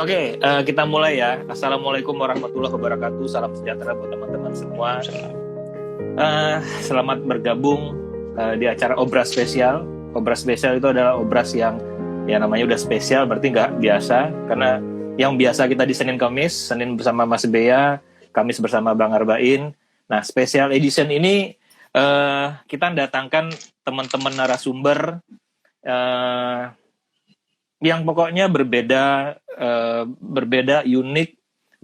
Oke, kita mulai ya. Assalamualaikum warahmatullahi wabarakatuh. Salam sejahtera buat teman-teman semua. Selamat bergabung di acara Obras Spesial. Obras Spesial itu adalah obras yang ya namanya udah spesial, berarti nggak biasa. Karena yang biasa kita di Senin Kamis, Senin bersama Mas Bea, Kamis bersama Bang Arbain. Nah, Special Edition ini kita datangkan teman-teman narasumber yang pokoknya berbeda, unik,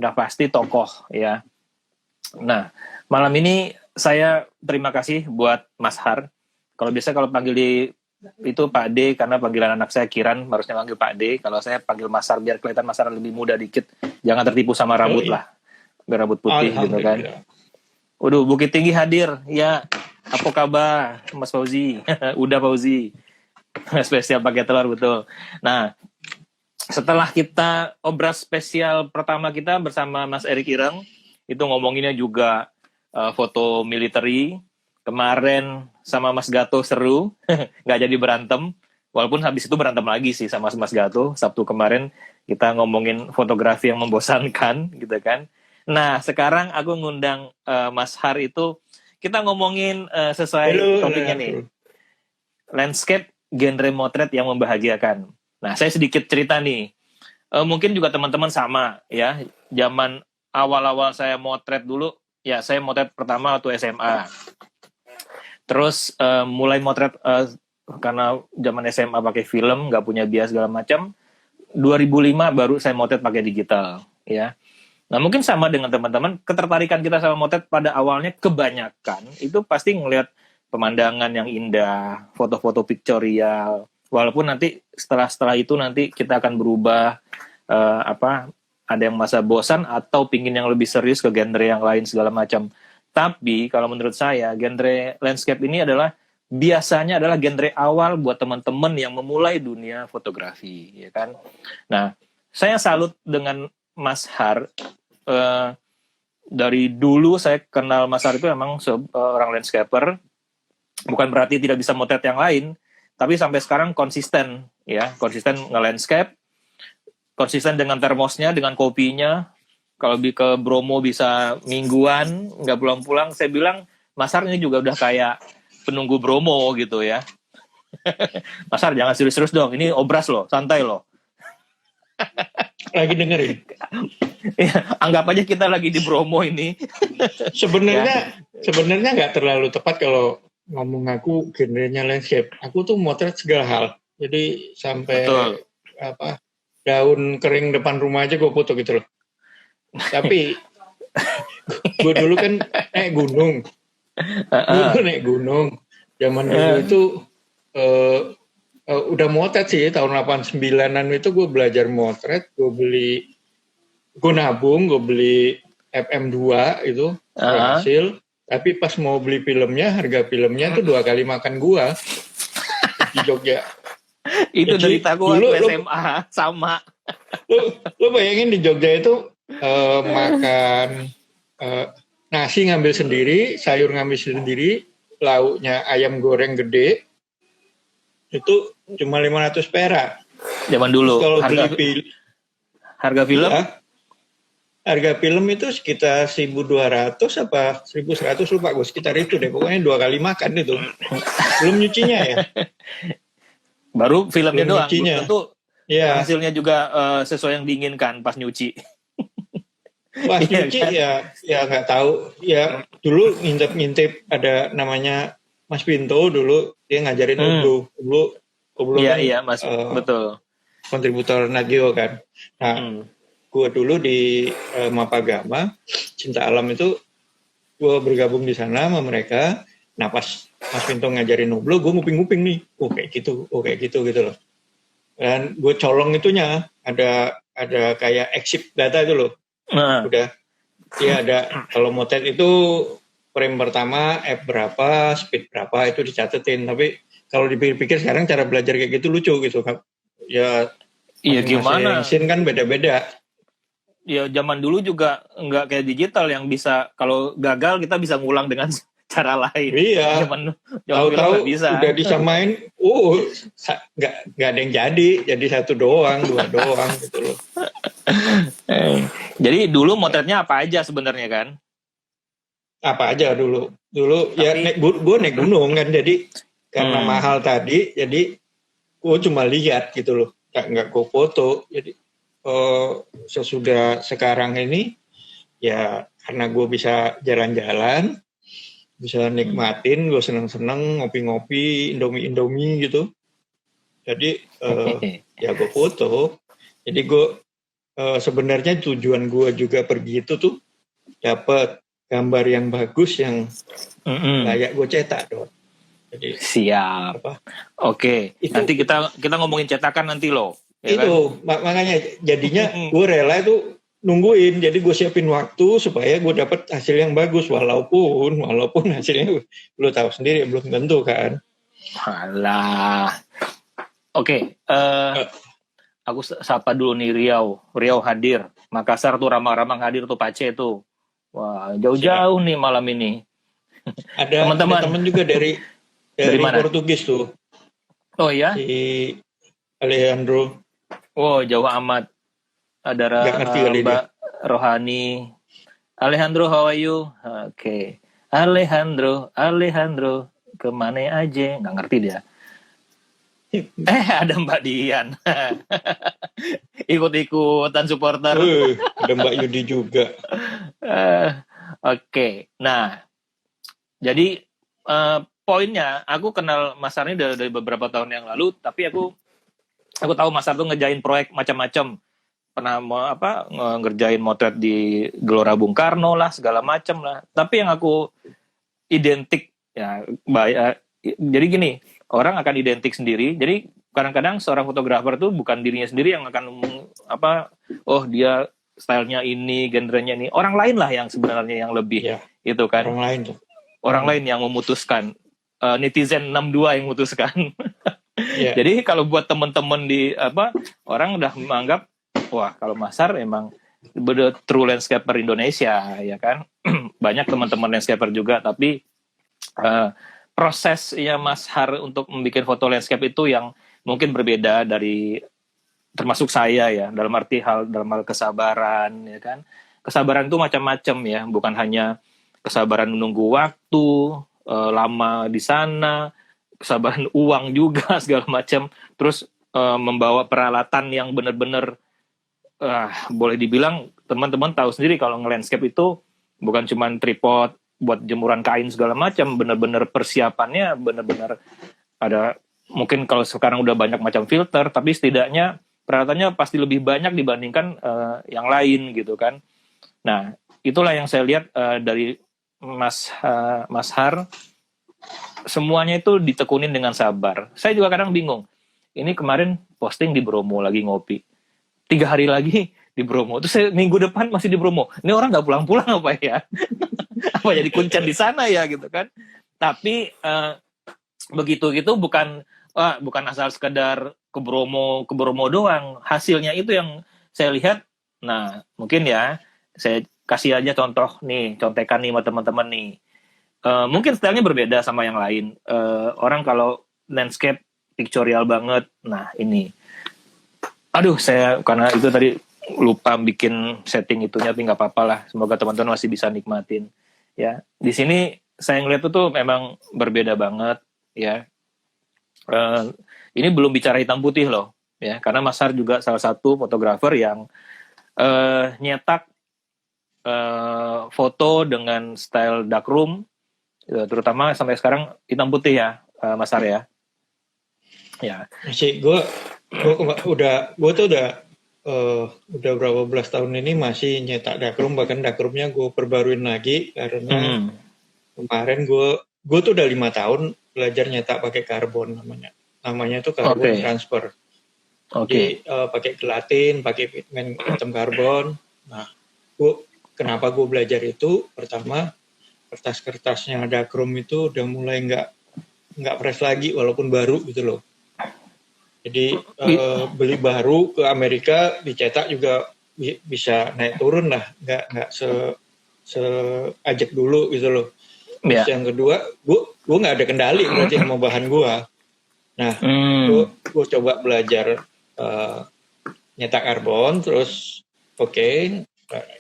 udah pasti tokoh ya. Nah, malam ini saya terima kasih buat Mas Har. Kalau biasa kalau panggil itu Pak D, karena panggilan anak saya Kiran, harusnya panggil Pak D. Kalau saya panggil Mas Har biar kelihatan Mas Har lebih muda dikit. Jangan tertipu sama rambut lah, biar rambut putih gitu kan. Waduh, Bukit Tinggi hadir. Ya, apa kabar Mas Fauzi? Udah Fauzi. Spesial pakai telur, betul. Nah, setelah kita obras spesial pertama kita bersama Mas Erik Ireng, itu ngomonginnya juga foto military. Kemarin sama Mas Gato seru, nggak jadi berantem. Walaupun habis itu berantem lagi sih sama Mas Gato. Sabtu kemarin kita ngomongin fotografi yang membosankan, gitu kan. Nah, sekarang aku ngundang Mas Har itu, kita ngomongin sesuai topiknya nih. Landscape genre motret yang membahagiakan. Nah, saya sedikit cerita nih. Mungkin juga teman-teman sama ya. Zaman awal-awal saya motret dulu, ya saya motret pertama waktu SMA. Terus mulai motret karena zaman SMA pakai film, nggak punya bias segala macam. 2005 baru saya motret pakai digital, ya. Nah, mungkin sama dengan teman-teman, ketertarikan kita sama motret pada awalnya kebanyakan itu pasti ngelihat pemandangan yang indah, foto-foto pictorial. Walaupun nanti setelah itu nanti kita akan berubah, ada yang masa bosan atau pingin yang lebih serius ke genre yang lain segala macam. Tapi kalau menurut saya genre landscape ini biasanya adalah genre awal buat teman-teman yang memulai dunia fotografi, ya kan. Nah, saya salut dengan Mas Har. Dari dulu saya kenal Mas Har itu memang seorang landscaper. Bukan berarti tidak bisa motret yang lain, tapi sampai sekarang konsisten nge-landscape, konsisten dengan termosnya, dengan kopinya. Kalau ke Bromo bisa mingguan, nggak pulang-pulang. Saya bilang, Mas Har ini juga udah kayak penunggu Bromo gitu ya. Mas Har, jangan serius-serius dong, ini obras loh, santai loh. Lagi dengerin. Ya, anggap aja kita lagi di Bromo ini. Sebenarnya nggak terlalu tepat kalau ngomong aku genrenya landscape. Aku tuh motret segala hal. Jadi sampai daun kering depan rumah aja gue foto gitu loh. Tapi gue dulu kan naik gunung. Gue naik gunung. Zaman dulu itu udah motret sih, tahun 89-an itu gue belajar motret. Gue nabung, gue beli FM2 itu hasil. Tapi pas mau beli filmnya, harga filmnya tuh 2 kali makan gua di Jogja. Itu cerita gua waktu SMA, sama. Lu bayangin di Jogja itu makan nasi ngambil sendiri, sayur ngambil sendiri, lauknya ayam goreng gede, itu cuma 500 perak. Zaman dulu. Kalau harga film? Ya, harga film itu sekitar 1.200 apa 1.100 lupa gue, sekitar itu deh, pokoknya 2 kali makan itu. Belum nyucinya ya. Baru filmnya doang. Tentu ya. Hasilnya juga sesuai yang diinginkan pas nyuci. Pas nyuci ya nggak tahu. Ya dulu ngintip ada namanya Mas Pinto, dulu dia ngajarin dulu. Iya Mas, betul. Kontributor Nagio kan. Nah, gue dulu di Mapagama Cinta Alam itu gue bergabung di sana sama mereka. Nah, pas Mas Pinto ngajarin nublo, gue nguping-nguping nih, kayak gitu gitu loh. Dan gue colong itunya, ada kayak exit data itu loh. Udah, ya ada, kalau motret itu frame pertama F berapa, speed berapa, itu dicatetin. Tapi kalau dipikir-pikir sekarang cara belajar kayak gitu lucu gitu kan. Ya, iya gimana? Mesin kan beda-beda. Ya zaman dulu juga nggak kayak digital yang bisa, kalau gagal kita bisa ngulang dengan cara lain. Iya. Zaman Tahu-tahu nggak bisa. udah disamain, nggak ada yang jadi satu doang, dua doang gitu loh. Jadi dulu motretnya apa aja sebenarnya kan? Apa aja dulu ya gue naik gunung kan, jadi karena mahal tadi, jadi gue cuma lihat gitu loh, nggak gue foto. Jadi sesudah sekarang ini ya karena gue bisa jalan-jalan, bisa nikmatin, gue seneng-seneng ngopi-ngopi, indomie gitu. Jadi ya gue foto. Jadi gue sebenarnya tujuan gue juga pergi itu tuh dapat gambar yang bagus yang layak gue cetak dong. Jadi, siap. Oke. Nanti kita ngomongin cetakan nanti loh. Ya itu kan? Makanya jadinya gue rela itu nungguin. Jadi gue siapin waktu supaya gue dapat hasil yang bagus, walaupun hasilnya lo tahu sendiri belum tentu kan. Alah. Oke. Aku sapa dulu nih Riau hadir. Makassar tuh ramah-ramah hadir tuh Pace tuh. Wah, jauh-jauh nih malam ini. Ada teman juga dari mana? Portugis tuh. Oh ya? Si Alejandro. Oh, jauh amat. Ada Mbak Rohani. Alejandro, how are you? Oke. Alejandro, kemana aja? Nggak ngerti dia. Ada Mbak Dian. Ikut-ikutan supporter. Ada Mbak Yudi juga. Oke. Nah, jadi poinnya, aku kenal Mas Har ini dari beberapa tahun yang lalu, tapi aku tahu Mas Har tuh ngerjain proyek macam-macam. Pernah ngerjain motret di Gelora Bung Karno lah, segala macam lah. Tapi yang aku identik ya, jadi gini, orang akan identik sendiri. Jadi kadang-kadang seorang fotografer tuh bukan dirinya sendiri yang akan dia stylenya ini, genrenya ini. Orang lain lah yang sebenarnya yang lebih itu kan. Orang lain tuh. Orang lain yang memutuskan. Netizen 62 yang memutuskan. Jadi kalau buat teman-teman orang udah menganggap wah, kalau Mas Har emang bener true landscaper Indonesia, ya kan? Banyak teman-teman landscaper juga, tapi prosesnya Mas Har untuk membuat foto landscape itu yang mungkin berbeda dari termasuk saya ya, dalam hal kesabaran, ya kan? Kesabaran itu macam-macam ya, bukan hanya kesabaran menunggu waktu lama di sana, kesabaran uang juga segala macam, terus membawa peralatan yang benar-benar boleh dibilang teman-teman tahu sendiri kalau nge-landscape itu bukan cuma tripod buat jemuran kain segala macam, benar-benar persiapannya benar-benar ada. Mungkin kalau sekarang udah banyak macam filter, tapi setidaknya peralatannya pasti lebih banyak dibandingkan yang lain gitu kan. Nah, itulah yang saya lihat dari Mas Har, semuanya itu ditekunin dengan sabar. Saya juga kadang bingung. Ini kemarin posting di Bromo lagi ngopi. 3 hari lagi di Bromo. Terus minggu depan masih di Bromo. Ini orang nggak pulang-pulang apa ya? Apa jadi kuncen di sana ya gitu kan? Tapi begitu bukan asal sekedar ke Bromo doang. Hasilnya itu yang saya lihat. Nah mungkin ya saya kasih aja contekan nih sama teman-teman nih. Mungkin stylenya berbeda sama yang lain. Orang kalau landscape pictorial banget. Nah ini. Aduh, saya karena itu tadi lupa bikin setting itunya, tapi nggak apa-apa lah. Semoga teman-teman masih bisa nikmatin. Ya, di sini saya ngeliat itu memang berbeda banget. Ya, ini belum bicara hitam putih loh. Ya, karena Mas Har juga salah satu fotografer yang nyetak foto dengan style darkroom, terutama sampai sekarang hitam putih ya, Mas Har ya. Ya. Masih gue tuh udah berapa belas tahun ini masih nyetak darkroom, bahkan darkroomnya gue perbaruin lagi karena kemarin gue tuh udah 5 tahun belajar nyetak pakai karbon namanya tuh karbon transfer. Jadi pakai gelatin, pakai pigmen hitam karbon. Nah, kenapa gue belajar itu? Pertama, kertas-kertasnya darkroom itu udah mulai nggak fresh lagi walaupun baru gitu loh. Jadi beli baru ke Amerika dicetak juga bisa naik turun lah, nggak seajak dulu gitu loh. Terus Ya. yang kedua, gue nggak ada kendali berarti sama bahan gue. Nah, gue coba belajar nyetak karbon, terus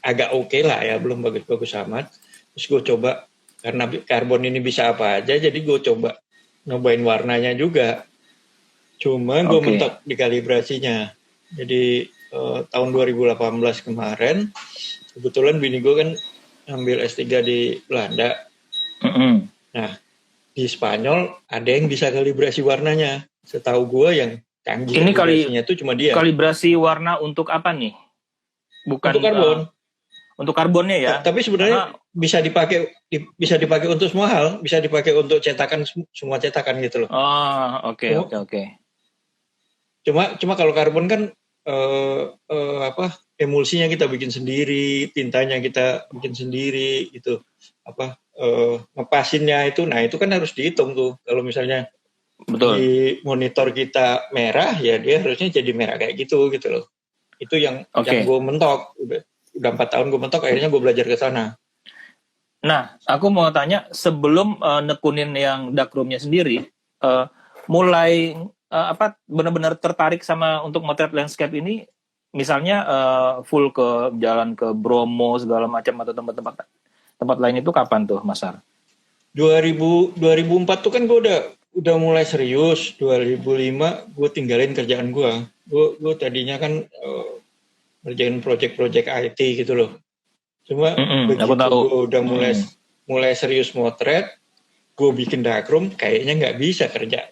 agak oke lah ya, belum bagus-bagus amat. Terus gue coba, karena karbon ini bisa apa aja, jadi gue coba nyobain warnanya juga. Cuma gue mentok di kalibrasinya. Jadi tahun 2018 kemarin, kebetulan bini gue kan ambil S3 di Belanda. Nah, di Spanyol ada yang bisa kalibrasi warnanya. Setahu gue yang canggih ini kalibrasinya itu cuma dia. Kalibrasi warna untuk apa nih? Bukan untuk karbon. Untuk karbonnya ya. Tapi sebenarnya bisa dipakai untuk semua hal, bisa dipakai untuk cetakan, semua cetakan gitu loh. Oh, oke. Cuma kalau karbon kan emulsinya kita bikin sendiri, tintanya kita bikin sendiri gitu. Ngepasinnya itu, nah itu kan harus dihitung tuh. Kalau misalnya betul, di monitor kita merah, ya dia harusnya jadi merah kayak gitu loh. Itu yang gue mentok. Udah 4 tahun gue mentok, akhirnya gue belajar ke sana. Nah, aku mau tanya, sebelum nekunin yang darkroomnya sendiri, mulai benar-benar tertarik sama untuk motret landscape ini, misalnya full ke jalan ke Bromo segala macam atau tempat lain itu kapan tuh, Mas Har? 2004 tuh kan gue udah mulai serius. 2005 gue tinggalin kerjaan gue. Gue tadinya kan ngerjain project-project IT gitu loh. Cuma begitu gue udah mulai serius motret, gue bikin darkroom, kayaknya nggak bisa kerja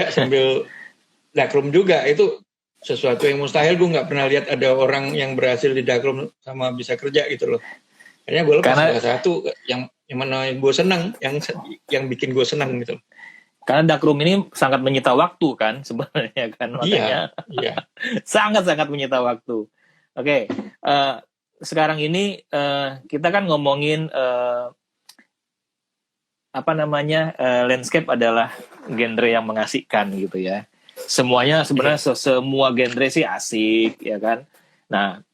sambil darkroom juga. Itu sesuatu yang mustahil. Gue nggak pernah lihat ada orang yang berhasil di darkroom sama bisa kerja gitu loh. Akhirnya gue lepas salah satu yang mana gue senang, yang bikin gue senang gitu. Karena darkroom ini sangat menyita waktu kan sebenarnya kan, makanya iya. sangat-sangat menyita waktu. Oke, sekarang ini kita kan ngomongin landscape adalah genre yang mengasihkan gitu ya. Semuanya sebenarnya semua genre sih asik ya kan. Nah,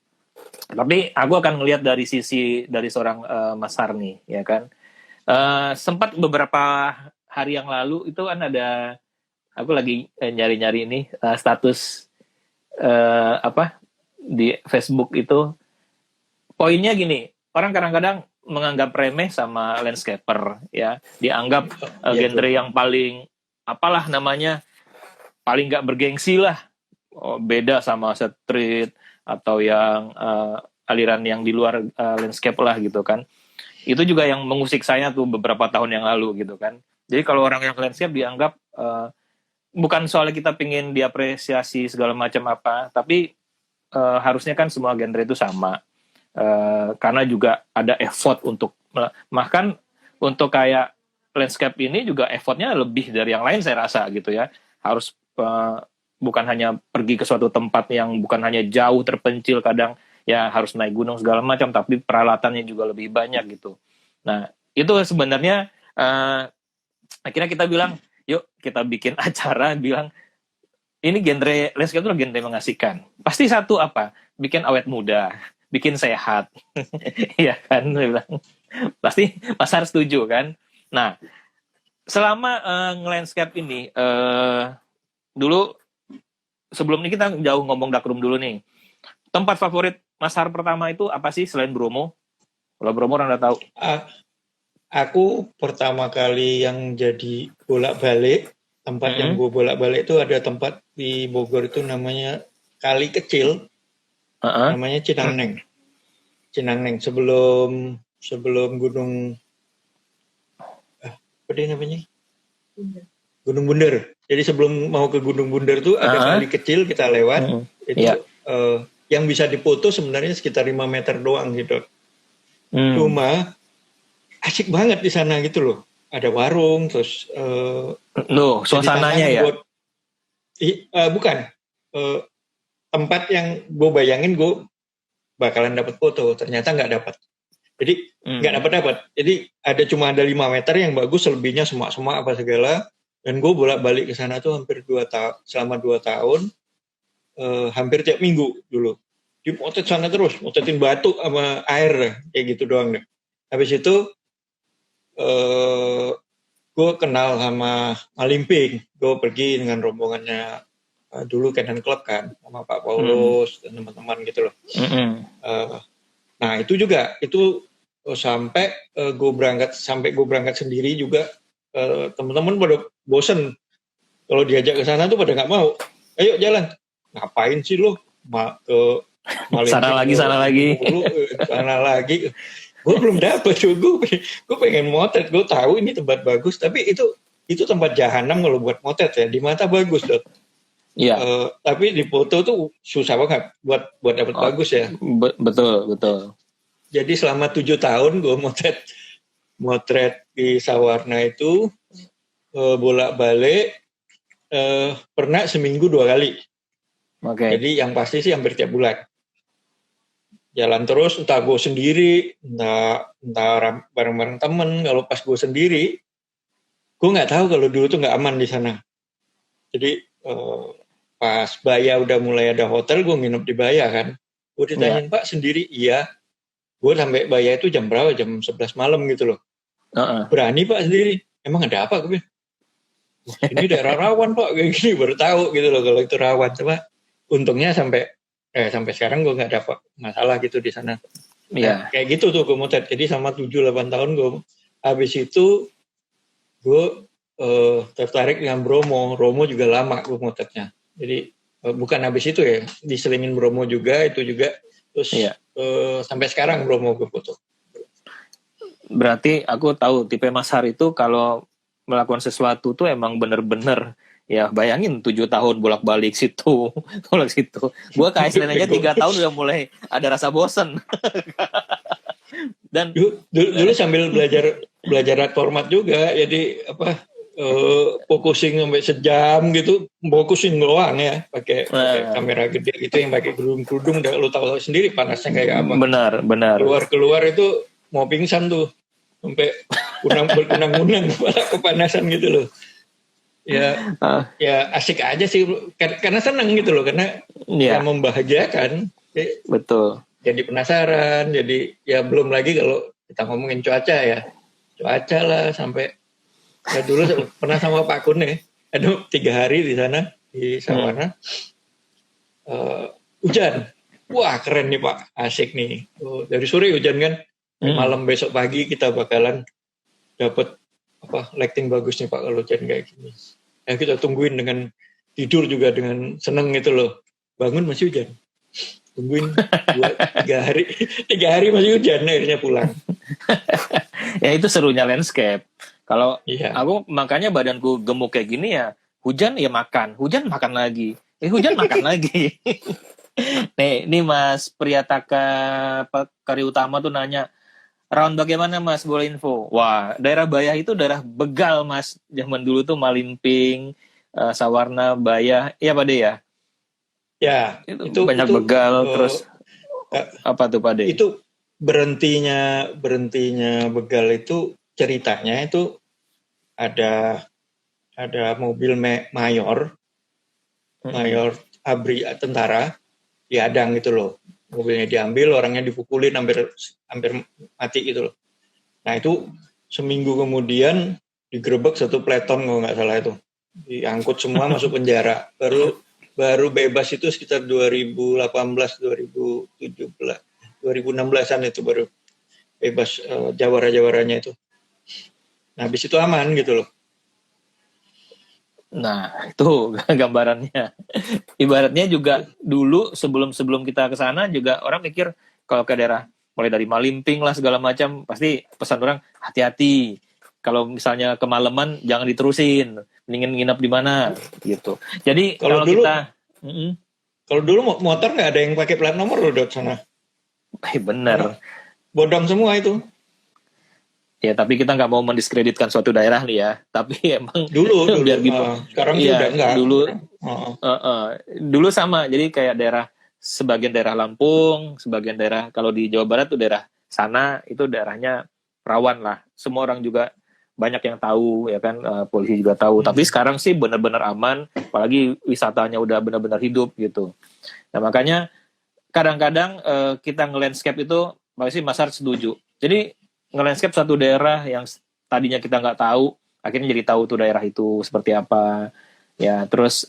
tapi aku akan ngelihat dari sisi dari seorang Mas Har nih ya kan. Sempat beberapa hari yang lalu itu kan ada, aku lagi nyari-nyari ini status di Facebook itu, poinnya gini, orang kadang-kadang menganggap remeh sama landscaper ya, dianggap genre yang paling apalah namanya, paling nggak bergengsi lah, beda sama street atau yang aliran yang di luar landscape lah gitu kan. Itu juga yang mengusik saya tuh beberapa tahun yang lalu gitu kan. Jadi kalau orang yang landscape dianggap bukan soalnya kita pingin diapresiasi segala macam apa, tapi harusnya kan semua genre itu sama. Karena juga ada effort untuk, bahkan untuk kayak landscape ini juga effortnya lebih dari yang lain saya rasa gitu ya. Harus bukan hanya pergi ke suatu tempat yang bukan hanya jauh terpencil, kadang ya harus naik gunung segala macam, tapi peralatannya juga lebih banyak gitu. Nah itu sebenarnya akhirnya kita bilang, yuk kita bikin acara bilang ini genre landscape itu genre mengasihkan. Pasti satu apa? Bikin awet muda, bikin sehat. Iya kan? Pasti Mas Har setuju kan? Nah, selama nge-landscape ini, dulu sebelum ini kita jauh ngomong darkroom dulu nih. Tempat favorit Mas Har pertama itu apa sih selain Bromo? Kalau Bromo orang udah tahu. Aku pertama kali yang jadi bolak-balik, tempat yang gue bolak-balik itu ada tempat di Bogor itu namanya Kali Kecil, namanya Cinangneng. Cinangneng sebelum gunung apa dia namanya? Gunung Bunder. Jadi sebelum mau ke Gunung Bunder tuh ada kali kecil kita lewat. Itu yang bisa dipoto sebenarnya sekitar 5 meter doang gitu. Cuma asik banget di sana gitu loh. Ada warung, terus suasananya ya? Bukan. Tempat yang gue bayangin gue bakalan dapat foto, ternyata nggak dapat. Jadi nggak dapat. Jadi cuma ada 5 meter yang bagus, selebihnya semak-semak apa segala. Dan gue bolak-balik ke sana tuh hampir 2 tahun, selama 2 tahun, hampir tiap minggu dulu. Dimotret sana terus, motretin batu sama air, kayak gitu doang deh. habis itu gue kenal sama Malimping. Gue pergi dengan rombongannya dulu Canon Club kan, sama Pak Paulus dan teman-teman gitu loh. Nah itu juga sampai gue berangkat sendiri juga, teman-teman pada bosen kalau diajak ke sana tuh pada nggak mau. Ayo jalan, ngapain sih lo ke Malimping sana lagi. Gue belum dapet tuh, gue pengen motret, gue tahu ini tempat bagus, tapi itu tempat jahanam kalau buat motret ya, di mata bagus dok. Iya. Tapi di foto tuh susah banget buat dapet bagus ya. Betul. Jadi selama 7 tahun gue motret di Sawarna itu bolak-balik, pernah seminggu 2 kali. Jadi yang pasti sih hampir tiap bulan. Jalan terus, entah gue sendiri, entah bareng-bareng temen. Kalau pas gue sendiri, gue nggak tahu kalau dulu tuh nggak aman di sana. Jadi pas Baya udah mulai ada hotel, gue nginep di Baya kan. Gue ditanyain, Pak sendiri? Iya. Gue sampai Baya itu jam berapa? Jam 11 malam gitu loh. Berani Pak sendiri? Emang ada apa? Gue ini daerah rawan Pak, kayak gini baru tahu gitu loh kalau itu rawan. Coba untungnya sampai sekarang gue nggak dapat masalah gitu di sana. Nah, kayak gitu tuh gue motret. Jadi sama 7-8 tahun gue. Habis itu gue tertarik dengan Bromo. Bromo juga lama gue motretnya. Jadi bukan habis itu ya, diselingin Bromo juga, itu juga. Terus sampai sekarang Bromo gue foto. Berarti aku tahu tipe Mas Har itu kalau melakukan sesuatu tuh emang bener-bener ya, bayangin 7 tahun bolak-balik situ. Gue ke Iceland aja 3 tahun udah mulai ada rasa bosen. Dan dulu sambil belajar format juga, jadi focusing sampai sejam gitu, fokusin doang ya, pakai kamera gede gitu yang pakai kerudung, udah lo tahu sendiri panasnya kayak apa. Benar. Keluar itu mau pingsan tuh, sampai berkunang-kunang kepanasan gitu loh. Ya asik aja sih, karena senang gitu loh, karena membahagiakan. Betul. Jadi penasaran, jadi ya belum lagi kalau kita ngomongin cuaca lah, sampai ya dulu pernah sama Pak Kun ya, ada 3 hari di sana di Sawarna, hujan, wah keren nih Pak, asik nih. Dari sore hujan kan, malam besok pagi kita bakalan dapat lighting bagus nih Pak kalau hujan kayak gini. Ya kita tungguin dengan tidur juga dengan seneng gitu loh, bangun masih hujan. Tungguin 3 hari masih hujan, akhirnya pulang. Ya itu serunya landscape. Kalau aku makanya badanku gemuk kayak gini ya, hujan ya makan, hujan makan lagi, hujan makan lagi. Nih, ini Mas Priyataka Kari Utama tuh nanya, round bagaimana Mas, boleh info? Wah, daerah Baya itu daerah begal Mas, zaman dulu tuh Malimping, Sawarna, Baya, iya Pak De ya? Ya, itu banyak begal, terus apa tuh Pak De? Itu berhentinya begal itu ceritanya itu ada mobil mayor ABRI tentara diadang gitu loh. Mobilnya diambil, orangnya dipukulin hampir mati gitu loh. Nah itu seminggu kemudian digerebek 1 peleton kalau nggak salah itu. Diangkut semua masuk penjara. Baru bebas itu sekitar 2018, 2017, 2016-an itu baru bebas jawara-jawaranya itu. Nah, habis itu aman gitu loh. Nah, itu gambarannya. Ibaratnya juga dulu sebelum kita ke sana juga orang mikir kalau ke daerah mulai dari Malimping lah segala macam, pasti pesan orang hati-hati. Kalau misalnya kemalaman jangan diterusin, mendingan nginep di mana gitu. Jadi kalau dulu, kita kalau dulu motor nggak ada yang pakai plat nomor loh di sana. Bener. Bodong semua itu. Ya tapi kita nggak mau mendiskreditkan suatu daerah nih ya. Tapi emang dulu biar gimana? Sekarang udah enggak. Dulu sama. Jadi kayak sebagian daerah Lampung, sebagian daerah kalau di Jawa Barat tuh daerah sana itu daerahnya rawan lah. Semua orang juga banyak yang tahu ya kan, polisi juga tahu. Tapi sekarang sih benar-benar aman, apalagi wisatanya udah benar-benar hidup gitu. Nah makanya kadang-kadang kita nge-landscape itu, pasti Mas Har setuju. Jadi nge-landscape suatu daerah yang tadinya kita nggak tahu, akhirnya jadi tahu tuh daerah itu seperti apa. Ya, terus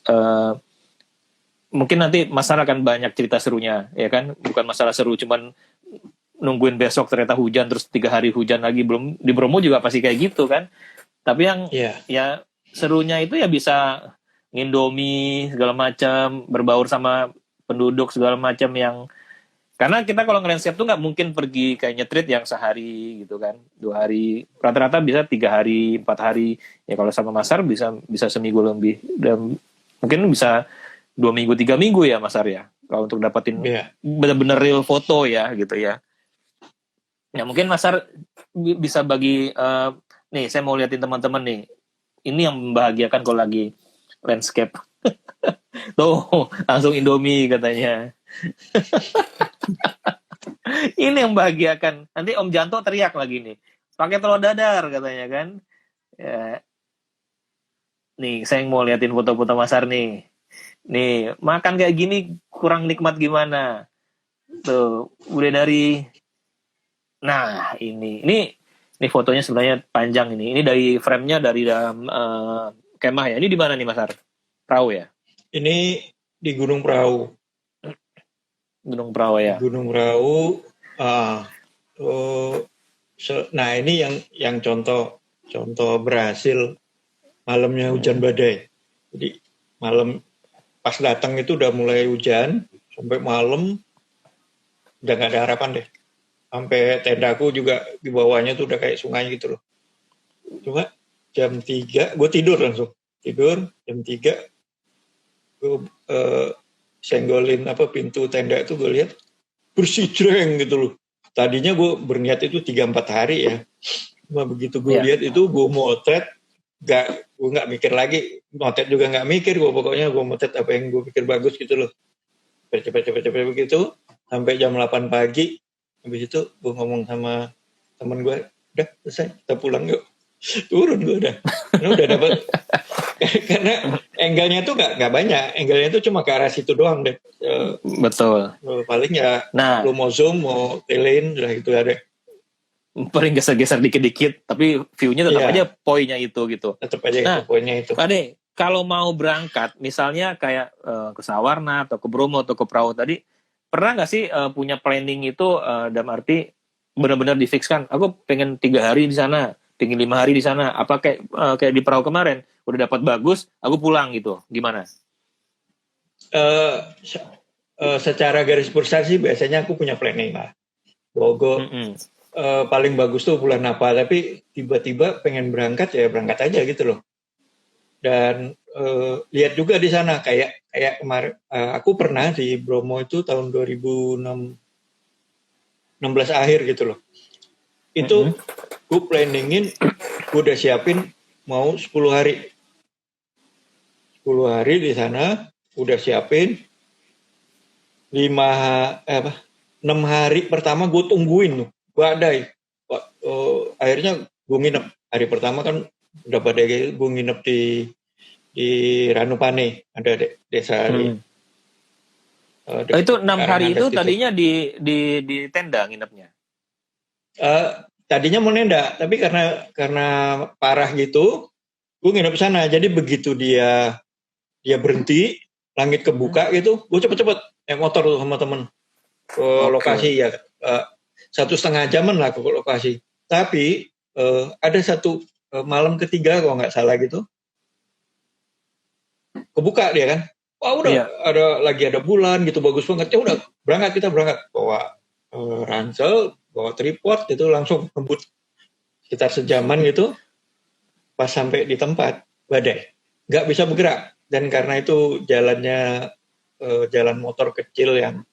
mungkin nanti Mas Har akan banyak cerita serunya, ya kan? Bukan masalah seru, cuman nungguin besok ternyata hujan, terus 3 hari hujan lagi. Belum di Bromo juga pasti kayak gitu kan. Tapi yang ya serunya itu ya bisa ngindomie segala macam, berbaur sama penduduk segala macam yang karena kita kalau nge-landscape tuh nggak mungkin pergi kayak nyetrit yang sehari gitu kan, 2 hari, rata-rata bisa 3 hari, 4 hari. Ya kalau sama Mas Har bisa seminggu lebih dan mungkin bisa 2 minggu, 3 minggu ya Mas Har ya. Kalau untuk dapetin benar-benar real foto ya gitu ya. Ya mungkin Mas Har bisa bagi nih saya mau liatin teman-teman nih. Ini yang membahagiakan kalau lagi landscape. Tuh, langsung Indomie katanya. Ini yang membahagiakan. Nanti Om Janto teriak lagi nih. Pakai telur dadar katanya kan. Ya. Nih, saya mau liatin foto-foto Mas Har nih. Nih, makan kayak gini kurang nikmat gimana? Tuh, udah dari nah, ini fotonya sebenarnya panjang ini. Ini dari frame-nya dari dalam kemah ya. Ini di mana nih Mas Har? Perahu ya? Ini di Gunung Prau. Gunung Prau ya. Gunung Prau. Nah ini yang contoh berhasil malamnya hujan badai. Jadi malam pas datang itu udah mulai hujan sampai malam udah nggak ada harapan deh. Sampai tendaku juga di bawahnya tuh udah kayak sungai gitu loh. Cuma jam 3 gue tidur langsung. Tidur jam 3 gue senggolin pintu tenda itu gue lihat bersih jreng gitu loh. Tadinya gue berniat itu 3-4 hari ya. Cuma begitu gue lihat itu gue motret, gue nggak mikir lagi, motret juga nggak mikir, gue pokoknya gue motret apa yang gue pikir bagus gitu loh. Cepet begitu sampai jam 8 pagi. Habis itu gue ngomong sama temen gue, udah selesai, kita pulang yuk. Turun gue udah dapat. Karena angle-nya tuh nggak banyak, angle-nya tuh cuma ke arah situ doang deh. Betul. Paling ya, lu mau zoom, mau telein, udah gitu ada. Paling geser-geser dikit-dikit, tapi view-nya tetap aja poinnya itu gitu. Tetap aja poinnya itu. Pak De, kalau mau berangkat, misalnya kayak ke Sawarna atau ke Bromo atau ke Prau tadi, pernah nggak sih punya planning itu dalam arti benar-benar difikskan? Aku pengen 3 hari di sana, pengen 5 hari di sana. Apa kayak di Prau kemarin, udah dapat bagus, aku pulang gitu. Gimana? Secara garis besar sih biasanya aku punya planning lah. Bahwa paling bagus tuh bulan apa, tapi tiba-tiba pengen berangkat ya berangkat aja gitu loh. Dan lihat juga di sana kayak kemarin aku pernah di Bromo itu tahun 2016 akhir gitu loh. Itu gue planningin, gue udah siapin mau 10 hari. 10 hari di sana udah siapin 6 hari pertama gue tungguin tuh. Gue adai. Akhirnya gue nginep. Hari pertama kan udah pada gue nginep di Ranupane, ada desa itu 6 hari itu tadinya di tenda nginepnya. Tadinya mau nenda, tapi karena parah gitu, gue nginep sana. Jadi begitu dia berhenti, langit kebuka gitu, gue cepet-cepet naik motor tuh sama temen ke lokasi ya. 1,5 jaman lah ke lokasi. Tapi ada satu malam ketiga kalau nggak salah gitu, kebuka dia kan. Wah udah lagi ada bulan gitu, bagus banget. Ya udah kita berangkat bawa ransel, bawa tripod gitu, langsung ngebut sekitar sejaman gitu. Pas sampai di tempat badai, nggak bisa bergerak. Dan karena itu jalannya jalan motor kecil yang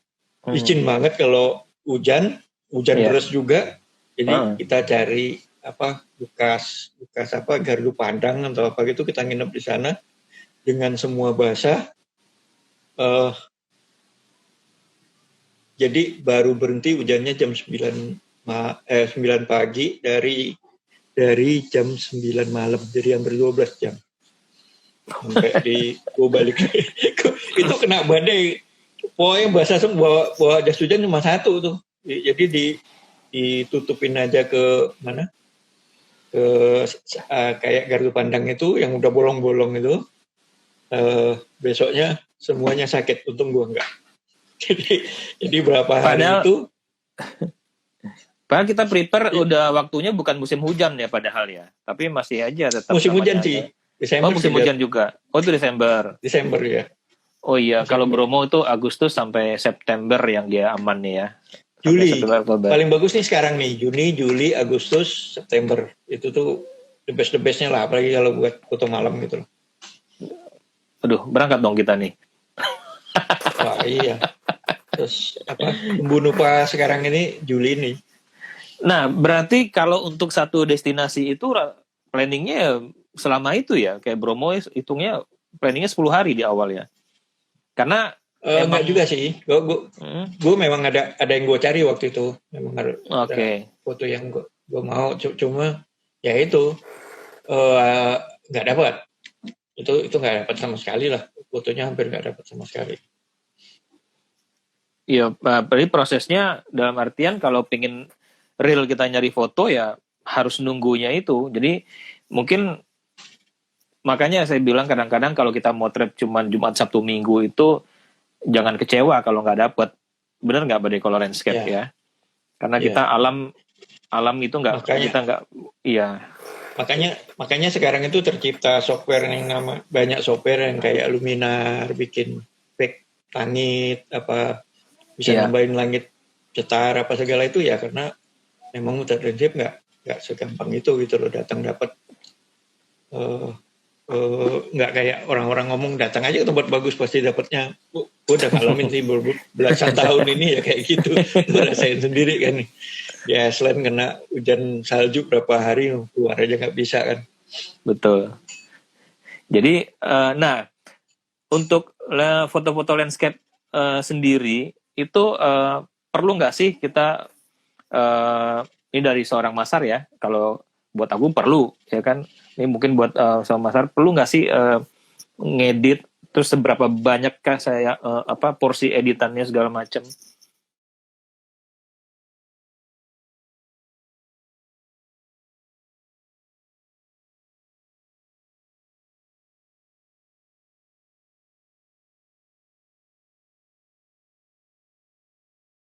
licin banget kalau hujan deras juga. Jadi kita cari bekas gardu pandang atau apa gitu, kita nginep di sana dengan semua basah. Jadi baru berhenti hujannya jam 9 pagi dari jam 9 malam, jadi hampir 12 jam. Sampai gue balik itu kena badai. Pokoknya basah semua, bawa jas hujan cuma satu tuh. Jadi ditutupin aja ke mana, ke kayak gardu pandang itu yang udah bolong-bolong itu, besoknya semuanya sakit, untung gua enggak. jadi berapa hari itu padahal kita prepare udah waktunya bukan musim hujan ya padahal ya, tapi masih aja tetap musim hujan namanya sih, ada. Desember musim sih, hujan juga. Oh, itu Desember ya. Oh iya, Desember. kalau Bromo itu Agustus sampai September yang dia aman nih ya. Juli. September, Oktober. Paling bagus nih sekarang nih, Juni, Juli, Agustus, September. Itu tuh the bestnya lah, apalagi kalau buat foto malam gitu loh. Aduh, berangkat dong kita nih. Wah iya. Terus apa, pembunuh pas sekarang ini Juli nih. Nah, berarti kalau untuk satu destinasi itu planningnya selama itu ya, kayak Bromo hitungnya planningnya 10 hari di awal ya. Karena enggak juga sih. Gue memang ada yang gue cari waktu itu. Memang ada foto yang gue mau. Cuma ya itu nggak dapat. Itu nggak dapat sama sekali lah. Fotonya hampir nggak dapat sama sekali. Iya, berarti prosesnya dalam artian kalau pengen real kita nyari foto ya harus nunggunya itu. Jadi mungkin makanya saya bilang kadang-kadang kalau kita mau trip cuman Jumat Sabtu Minggu itu jangan kecewa kalau nggak dapet. Bener nggak Bade kalau landscape ya? Karena kita alam itu nggak, kita nggak, iya. Makanya sekarang itu tercipta software yang banyak software yang kayak Luminar, bikin fake langit, apa bisa nambahin langit cetar apa segala itu ya, karena memang hutan landscape nggak segampang itu gitu loh, datang dapat. Nggak kayak orang-orang ngomong datang aja ke tempat bagus pasti dapatnya. Gue udah ngalamin sih belasan tahun ini ya kayak gitu. Gue rasain sendiri kan. Ya selain kena hujan salju berapa hari keluar aja nggak bisa kan. Betul. Jadi nah untuk foto-foto landscape sendiri itu perlu nggak sih kita ini dari seorang Masar ya, kalau buat aku perlu ya kan. Ini mungkin buat sama Masar perlu nggak sih ngedit, terus seberapa banyakkah saya porsi editannya segala macam.